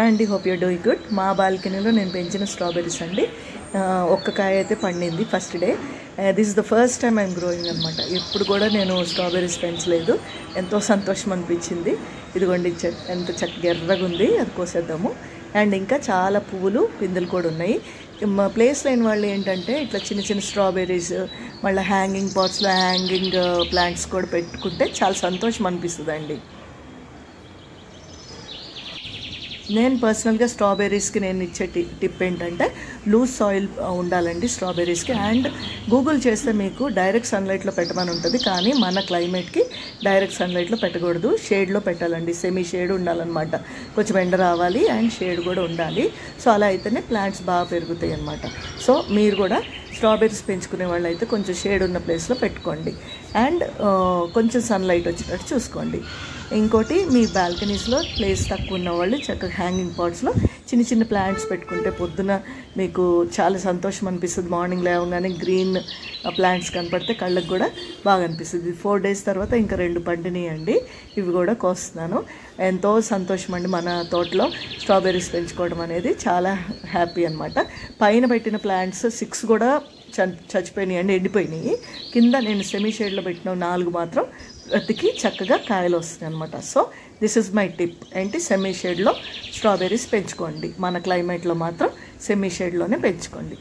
అండి hope you're doing good. మా బాల్కనీలో నేను పెంచిన స్ట్రాబెర్రీస్ అండి. ఒక్క కాయ అయితే పండింది first day. This is the first time I'm growing అనమాట. ఎప్పుడు కూడా నేను స్ట్రాబెర్రీస్ పెంచలేదు. ఎంతో సంతోషం అనిపించింది. ఇదిగోండి ఎంత చక్కగా ఎర్రగా ఉంది, అది కోసేద్దాము. అండ్ ఇంకా చాలా పువ్వులు పిందెలు కూడా ఉన్నాయి. ప్లేస్ లేని వాళ్ళు ఏంటంటే ఇట్లా చిన్న చిన్న స్ట్రాబెర్రీస్ మళ్ళీ హ్యాంగింగ్ పాట్స్లో హ్యాంగింగ్ ప్లాంట్స్ కూడా పెట్టుకుంటే చాలా సంతోషం అనిపిస్తుంది అండి. నేను పర్సనల్గా స్ట్రాబెర్రీస్కి నేను ఇచ్చే టిప్ ఏంటంటే లూజ్ సాయిల్ ఉండాలండి స్ట్రాబెర్రీస్కి. అండ్ గూగుల్ చేస్తే మీకు డైరెక్ట్ సన్లైట్లో పెట్టమని ఉంటుంది, కానీ మన క్లైమేట్కి డైరెక్ట్ సన్లైట్లో పెట్టకూడదు, షేడ్లో పెట్టాలండి. సెమీ షేడ్ ఉండాలన్నమాట. కొంచెం ఎండ రావాలి అండ్ షేడ్ కూడా ఉండాలి. సో అలా అయితేనే ప్లాంట్స్ బాగా పెరుగుతాయి అన్నమాట. సో మీరు కూడా స్ట్రాబెర్రీస్ పెంచుకునే వాళ్ళు అయితే కొంచెం షేడ్ ఉన్న ప్లేస్లో పెట్టుకోండి అండ్ కొంచెం సన్లైట్ వచ్చేటట్టు చూసుకోండి. ఇంకోటి, మీ బాల్కనీస్లో ప్లేస్ తక్కువ ఉన్న వాళ్ళు చక్కగా హ్యాంగింగ్ పాట్స్లో చిన్న చిన్న ప్లాంట్స్ పెట్టుకుంటే పొద్దున మీకు చాలా సంతోషం అనిపిస్తుంది. మార్నింగ్ లేవగానే గ్రీన్ ప్లాంట్స్ కనపడితే కళ్ళకు కూడా బాగా అనిపిస్తుంది. 4 days తర్వాత ఇంకా 2 పండినాయండి, ఇవి కూడా కోస్తున్నాను. ఎంతో సంతోషం అండి. మన తోటలో స్ట్రాబెర్రీస్ పెంచుకోవడం అనేది చాలా హ్యాపీ అనమాట. పైన పెట్టిన ప్లాంట్స్ 6 కూడా చచ్చిపోయినాయి అండి, ఎండిపోయినాయి. కింద నేను సెమీ షేడ్లో పెట్టిన 4 మాత్రం బ్రతికి చక్కగా కాయలు వస్తున్నాయి అనమాట. So this is my tip ఏంటి, సెమీ షేడ్లో స్ట్రాబెర్రీస్ పెంచుకోండి. మన క్లైమేట్లో మాత్రం సెమీ షేడ్లోనే పెంచుకోండి.